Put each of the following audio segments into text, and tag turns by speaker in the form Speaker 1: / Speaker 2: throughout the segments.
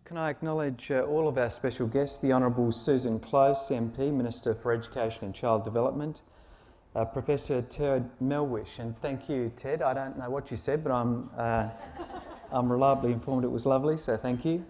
Speaker 1: Can I acknowledge all of our special guests, the Honourable Susan Close, MP, Minister for Education and Child Development, Professor Ted Melwish, and thank you, Ted. I don't know what you said, but I'm reliably informed it was lovely, so thank you.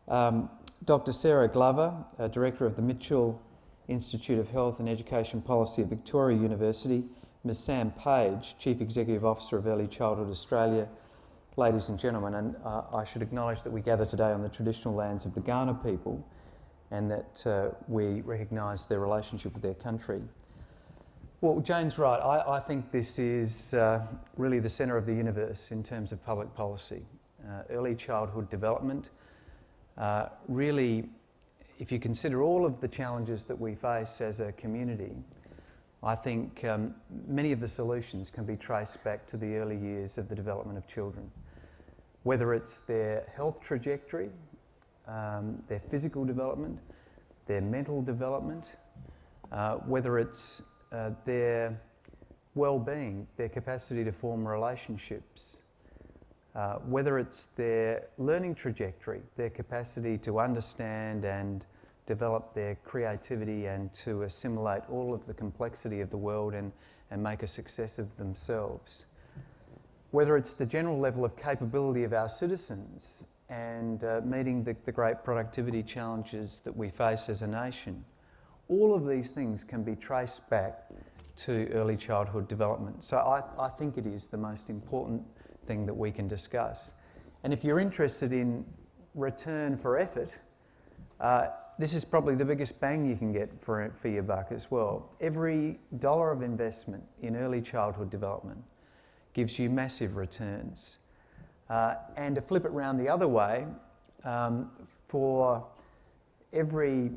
Speaker 1: Dr. Sarah Glover, Director of the Mitchell Institute of Health and Education Policy at Victoria University, Ms Sam Page, Chief Executive Officer of Early Childhood Australia. Ladies and gentlemen, and I should acknowledge that we gather today on the traditional lands of the Kaurna people and that we recognise their relationship with their country. Well, Jane's right. I think this is really the centre of the universe in terms of public policy. Early childhood development, really, if you consider all of the challenges that we face as a community, I think many of the solutions can be traced back to the early years of the development of children. Whether it's their health trajectory, their physical development, their mental development, whether it's their well-being, their capacity to form relationships, whether it's their learning trajectory, their capacity to understand and develop their creativity and to assimilate all of the complexity of the world and make a success of themselves. Whether it's the general level of capability of our citizens and meeting the great productivity challenges that we face as a nation, all of these things can be traced back to early childhood development. So I think it is the most important thing that we can discuss. And if you're interested in return for effort, this is probably the biggest bang you can get for your buck as well. Every dollar of investment in early childhood development gives you massive returns. And to flip it round the other way, for every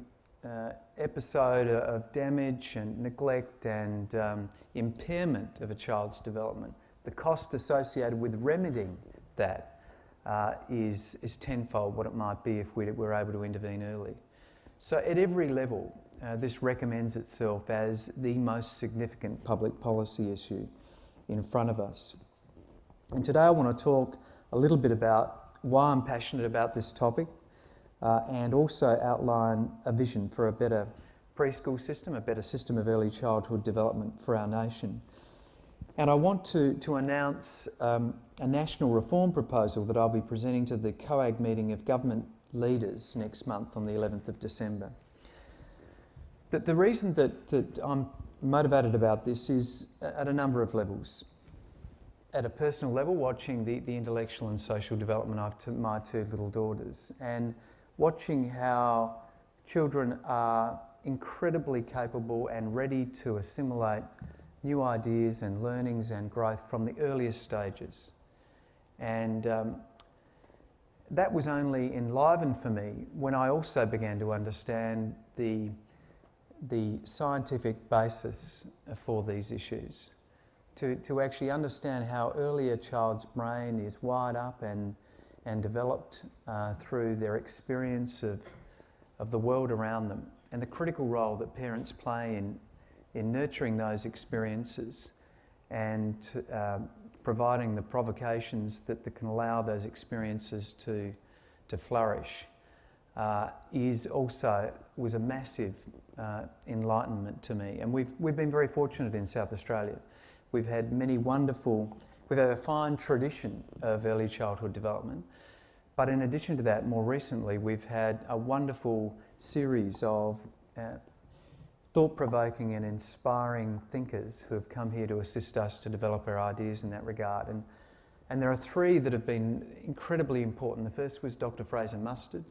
Speaker 1: episode of damage and neglect and impairment of a child's development, the cost associated with remedying that is tenfold what it might be if we were able to intervene early. So at every level, this recommends itself as the most significant public policy issue in front of us. And today I want to talk a little bit about why I'm passionate about this topic and also outline a vision for a better preschool system, a better system of early childhood development for our nation. And I want to announce a national reform proposal that I'll be presenting to the COAG meeting of government leaders next month on the 11th of December. The reason that I'm motivated about this is at a number of levels. At a personal level, watching the intellectual and social development of my two little daughters and watching how children are incredibly capable and ready to assimilate new ideas and learnings and growth from the earliest stages. And that was only enlivened for me when I also began to understand the scientific basis for these issues. To actually understand how early a child's brain is wired up and developed through their experience of the world around them, and the critical role that parents play in nurturing those experiences and providing the provocations that can allow those experiences to flourish was a massive enlightenment to me. And we've been very fortunate in South Australia. We've had a fine tradition of early childhood development. But in addition to that, more recently, we've had a wonderful series of thought-provoking and inspiring thinkers who have come here to assist us to develop our ideas in that regard. And there are three that have been incredibly important. The first was Dr. Fraser Mustard,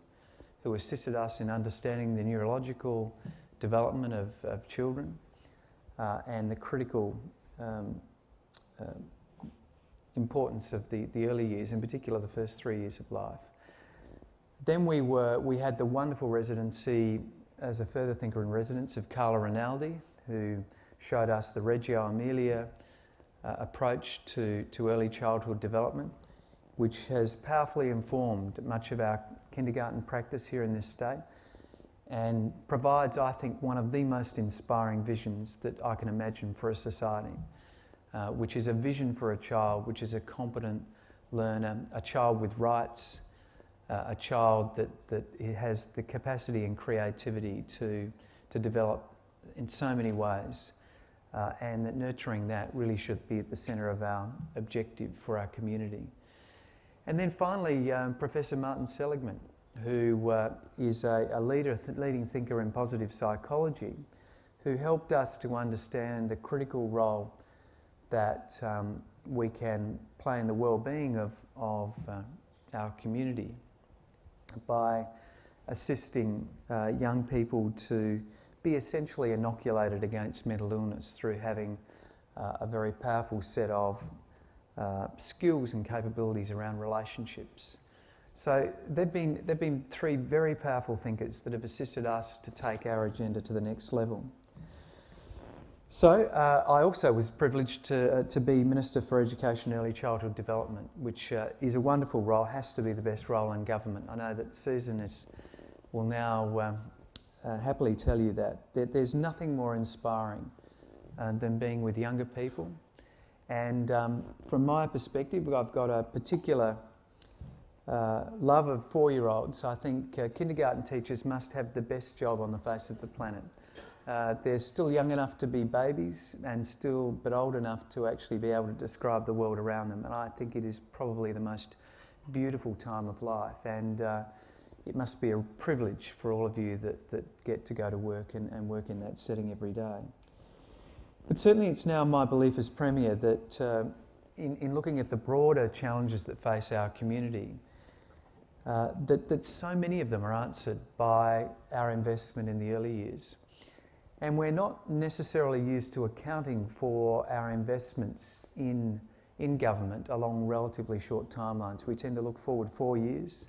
Speaker 1: who assisted us in understanding the neurological development of children and the critical importance of the early years, in particular the first 3 years of life. Then we had the wonderful residency as a further thinker in residence of Carla Rinaldi, who showed us the Reggio Emilia approach to early childhood development, which has powerfully informed much of our kindergarten practice here in this state and provides, I think, one of the most inspiring visions that I can imagine for a society, which is a vision for a child which is a competent learner, a child with rights, a child that has the capacity and creativity to develop in so many ways, and that nurturing that really should be at the centre of our objective for our community. And then finally, Professor Martin Seligman, who is a leading thinker in positive psychology, who helped us to understand the critical role that we can play in the well-being of our community by assisting young people to be essentially inoculated against mental illness through having a very powerful set of skills and capabilities around relationships. So they've been three very powerful thinkers that have assisted us to take our agenda to the next level. So I also was privileged to be Minister for Education and Early Childhood Development, which is a wonderful role, has to be the best role in government. I know that Susan will now happily tell you that there's nothing more inspiring than being with younger people. And from my perspective, I've got a particular love of 4-year-olds. I think kindergarten teachers must have the best job on the face of the planet. They're still young enough to be babies but old enough to actually be able to describe the world around them. And I think it is probably the most beautiful time of life. And it must be a privilege for all of you that get to go to work and work in that setting every day. But certainly it's now my belief as Premier that in looking at the broader challenges that face our community, that so many of them are answered by our investment in the early years. And we're not necessarily used to accounting for our investments in government along relatively short timelines. We tend to look forward 4 years.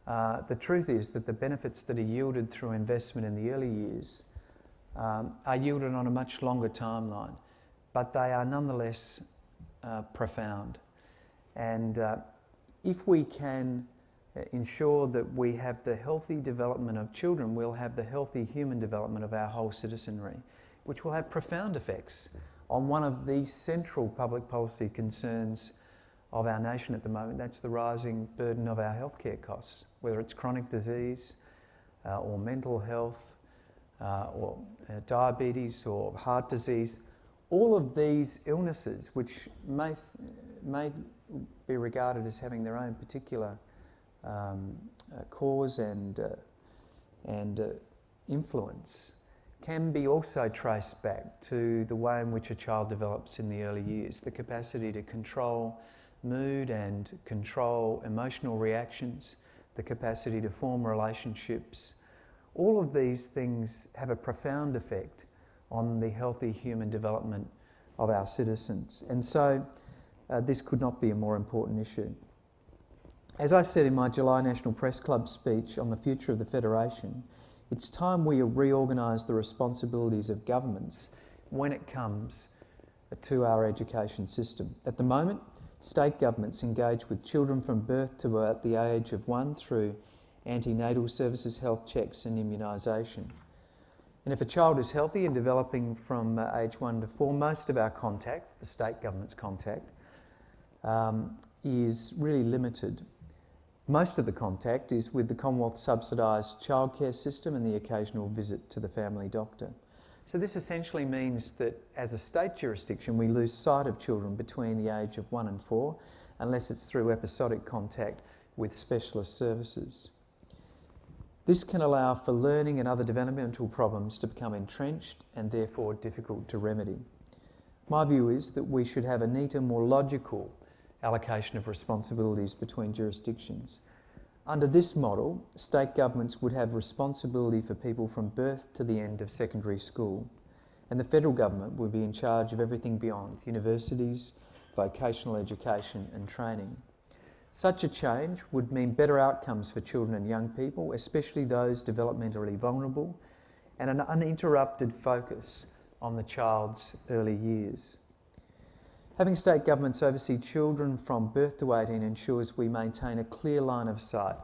Speaker 1: The truth is that the benefits that are yielded through investment in the early years are yielded on a much longer timeline, but they are nonetheless profound. And if we can ensure that we have the healthy development of children, we'll have the healthy human development of our whole citizenry, which will have profound effects on one of the central public policy concerns of our nation at the moment. That's the rising burden of our healthcare costs, whether it's chronic disease or mental health or diabetes or heart disease. All of these illnesses, which may be regarded as having their own particular cause and influence, can be also traced back to the way in which a child develops in the early years. The capacity to control mood and control emotional reactions, the capacity to form relationships. All of these things have a profound effect on the healthy human development of our citizens. And so this could not be a more important issue. As I said in my July National Press Club speech on the future of the Federation, it's time we reorganise the responsibilities of governments when it comes to our education system. At the moment, state governments engage with children from birth to about the age of 1 through antenatal services, health checks and immunisation. And if a child is healthy and developing from age 1 to 4, most of our contact, the state government's contact, is really limited. Most of the contact is with the Commonwealth subsidised childcare system and the occasional visit to the family doctor. So this essentially means that as a state jurisdiction we lose sight of children between the age of 1 and 4 unless it's through episodic contact with specialist services. This can allow for learning and other developmental problems to become entrenched and therefore difficult to remedy. My view is that we should have a neater, more logical allocation of responsibilities between jurisdictions. Under this model, state governments would have responsibility for people from birth to the end of secondary school, and the federal government would be in charge of everything beyond: universities, vocational education and training. Such a change would mean better outcomes for children and young people, especially those developmentally vulnerable, and an uninterrupted focus on the child's early years. Having state governments oversee children from birth to 18 ensures we maintain a clear line of sight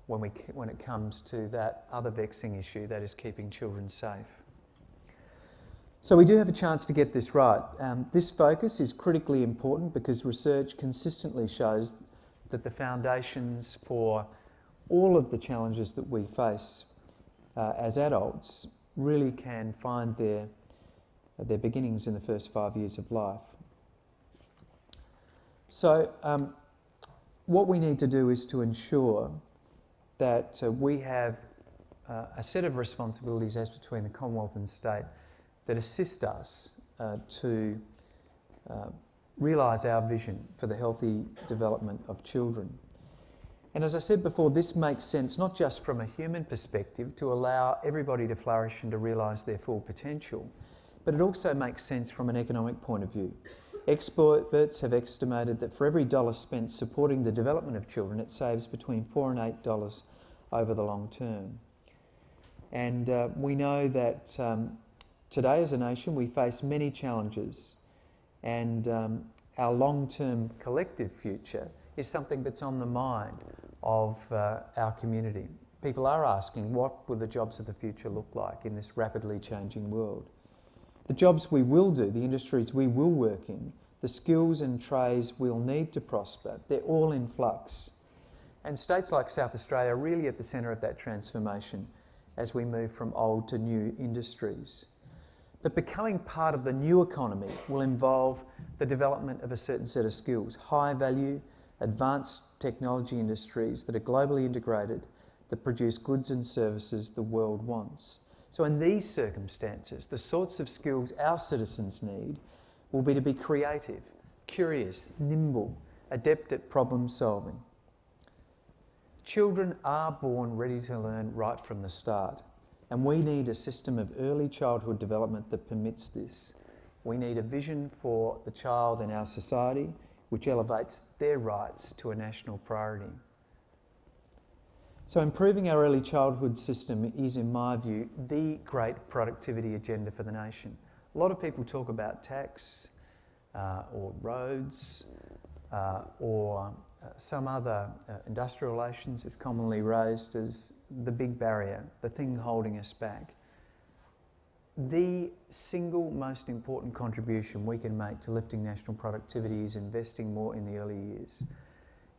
Speaker 1: when it comes to that other vexing issue, that is keeping children safe. So we do have a chance to get this right. This focus is critically important because research consistently shows that the foundations for all of the challenges that we face as adults really can find their beginnings in the first 5 years of life. So what we need to do is to ensure that we have a set of responsibilities as between the Commonwealth and state that assist us to realise our vision for the healthy development of children. And as I said before, this makes sense not just from a human perspective to allow everybody to flourish and to realise their full potential, but it also makes sense from an economic point of view. Experts have estimated that for every dollar spent supporting the development of children, it saves between $4 and $8 over the long term. And we know that today as a nation we face many challenges, and our long-term collective future is something that's on the mind of our community. People are asking, what will the jobs of the future look like in this rapidly changing world? The jobs we will do, the industries we will work in, the skills and trades we'll need to prosper, they're all in flux. And states like South Australia are really at the centre of that transformation as we move from old to new industries. But becoming part of the new economy will involve the development of a certain set of skills, high value, advanced technology industries that are globally integrated, that produce goods and services the world wants. So in these circumstances, the sorts of skills our citizens need will be to be creative, curious, nimble, adept at problem solving. Children are born ready to learn right from the start, and we need a system of early childhood development that permits this. We need a vision for the child in our society which elevates their rights to a national priority. So improving our early childhood system is, in my view, the great productivity agenda for the nation. A lot of people talk about tax or roads or some other industrial relations is commonly raised as the big barrier, the thing holding us back. The single most important contribution we can make to lifting national productivity is investing more in the early years.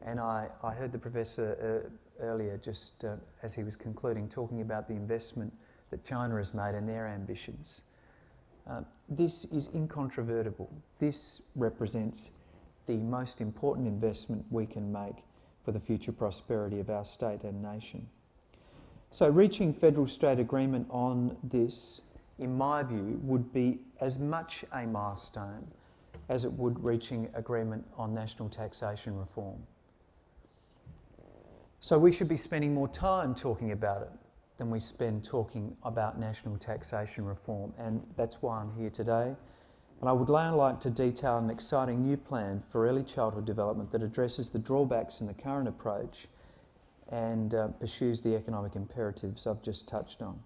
Speaker 1: And I heard the Professor earlier, just as he was concluding, talking about the investment that China has made in their ambitions. This is incontrovertible. This represents the most important investment we can make for the future prosperity of our state and nation. So reaching federal-state agreement on this, in my view, would be as much a milestone as it would reaching agreement on national taxation reform. So we should be spending more time talking about it than we spend talking about national taxation reform, and that's why I'm here today. And I would now like to detail an exciting new plan for early childhood development that addresses the drawbacks in the current approach and pursues the economic imperatives I've just touched on.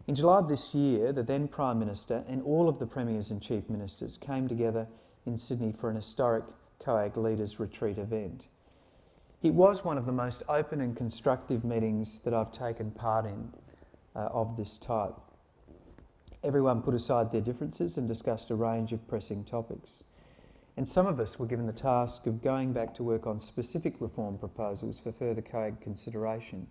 Speaker 1: In July of this year, the then Prime Minister and all of the Premiers and Chief Ministers came together in Sydney for an historic COAG Leaders Retreat event. It was one of the most open and constructive meetings that I've taken part in of this type. Everyone put aside their differences and discussed a range of pressing topics. And some of us were given the task of going back to work on specific reform proposals for further COAG consideration.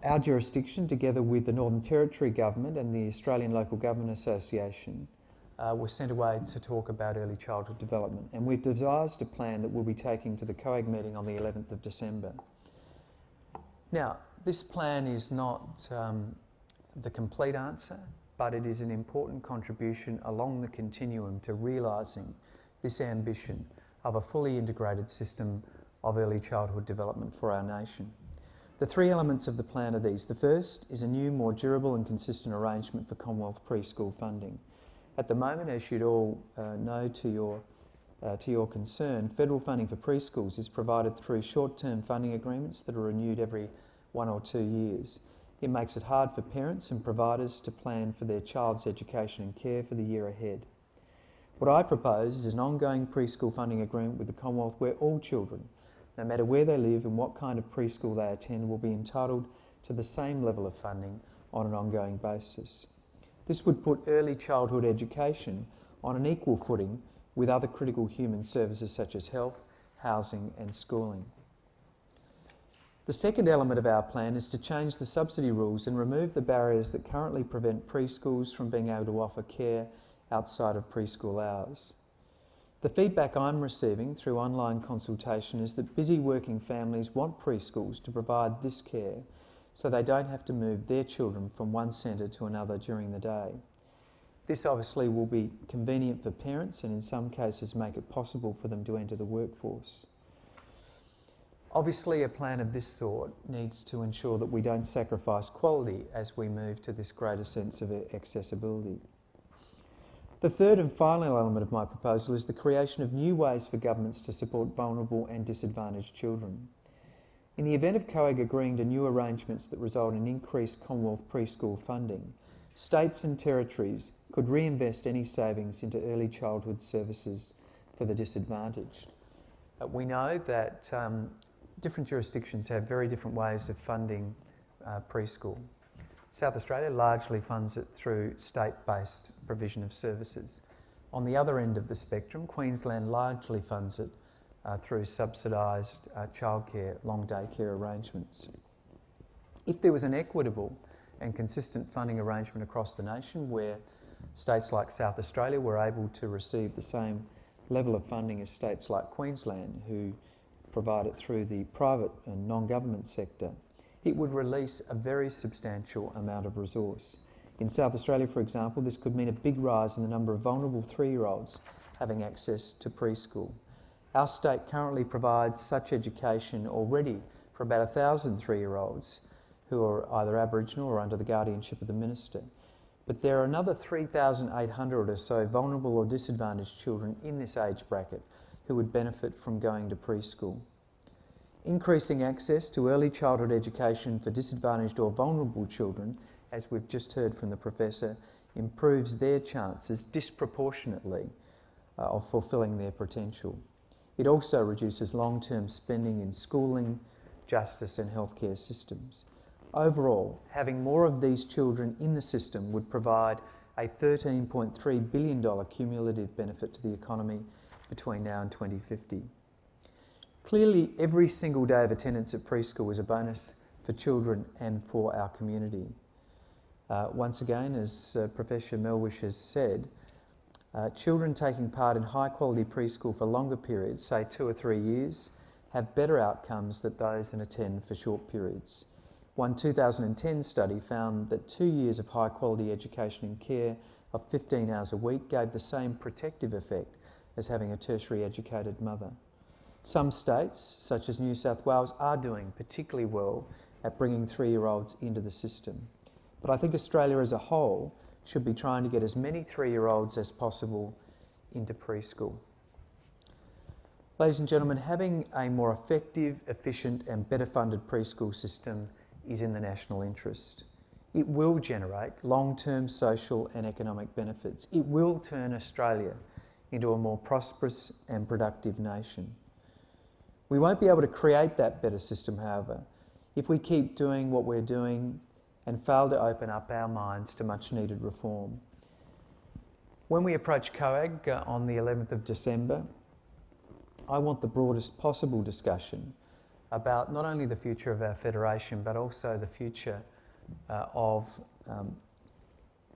Speaker 1: Our jurisdiction, together with the Northern Territory Government and the Australian Local Government Association, were sent away to talk about early childhood development. And we've devised a plan that we'll be taking to the COAG meeting on the 11th of December. Now, this plan is not the complete answer, but it is an important contribution along the continuum to realising this ambition of a fully integrated system of early childhood development for our nation. The three elements of the plan are these. The first is a new, more durable and consistent arrangement for Commonwealth preschool funding. At the moment, as you'd all know to your concern, federal funding for preschools is provided through short-term funding agreements that are renewed every 1 or 2 years. It makes it hard for parents and providers to plan for their child's education and care for the year ahead. What I propose is an ongoing preschool funding agreement with the Commonwealth where all children, no matter where they live and what kind of preschool they attend, will be entitled to the same level of funding on an ongoing basis. This would put early childhood education on an equal footing with other critical human services such as health, housing and schooling. The second element of our plan is to change the subsidy rules and remove the barriers that currently prevent preschools from being able to offer care outside of preschool hours. The feedback I'm receiving through online consultation is that busy working families want preschools to provide this care so they don't have to move their children from one centre to another during the day. This obviously will be convenient for parents and in some cases make it possible for them to enter the workforce. Obviously, a plan of this sort needs to ensure that we don't sacrifice quality as we move to this greater sense of accessibility. The third and final element of my proposal is the creation of new ways for governments to support vulnerable and disadvantaged children. In the event of COAG agreeing to new arrangements that result in increased Commonwealth preschool funding, states and territories could reinvest any savings into early childhood services for the disadvantaged. We know that different jurisdictions have very different ways of funding preschool. South Australia largely funds it through state-based provision of services. On the other end of the spectrum, Queensland largely funds it through subsidised childcare, long day care arrangements. If there was an equitable and consistent funding arrangement across the nation where states like South Australia were able to receive the same level of funding as states like Queensland, who provide it through the private and non-government sector, it would release a very substantial amount of resource. In South Australia, for example, this could mean a big rise in the number of vulnerable 3-year-olds having access to preschool. Our state currently provides such education already for about 1,000 3-year-olds who are either Aboriginal or under the guardianship of the minister. But there are another 3,800 or so vulnerable or disadvantaged children in this age bracket who would benefit from going to preschool. Increasing access to early childhood education for disadvantaged or vulnerable children, as we've just heard from the Professor, improves their chances disproportionately of fulfilling their potential. It also reduces long-term spending in schooling, justice and healthcare systems. Overall, having more of these children in the system would provide a $13.3 billion cumulative benefit to the economy between now and 2050. Clearly, every single day of attendance at preschool is a bonus for children and for our community. Once again, as Professor Melwish has said, children taking part in high-quality preschool for longer periods, say 2 or 3 years, have better outcomes than those that attend for short periods. One 2010 study found that 2 years of high-quality education and care of 15 hours a week gave the same protective effect as having a tertiary educated mother. Some states, such as New South Wales, are doing particularly well at bringing 3-year-olds into the system. But I think Australia as a whole should be trying to get as many 3-year-olds as possible into preschool. Ladies and gentlemen, having a more effective, efficient and better funded preschool system is in the national interest. It will generate long-term social and economic benefits. It will turn Australia into a more prosperous and productive nation. We won't be able to create that better system, however, if we keep doing what we're doing and fail to open up our minds to much needed reform. When we approach COAG on the 11th of December, I want the broadest possible discussion about not only the future of our federation, but also the future of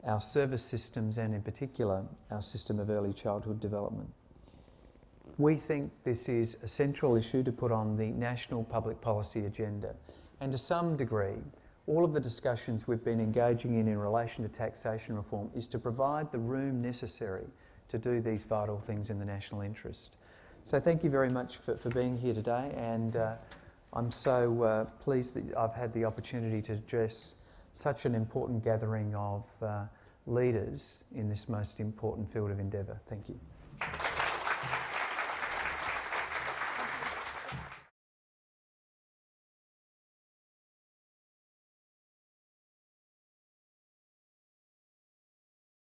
Speaker 1: our service systems and in particular our system of early childhood development. We think this is a central issue to put on the national public policy agenda, and to some degree all of the discussions we've been engaging in relation to taxation reform is to provide the room necessary to do these vital things in the national interest. So thank you very much for being here today, and I'm so pleased that I've had the opportunity to address such an important gathering of leaders in this most important field of endeavour. Thank you.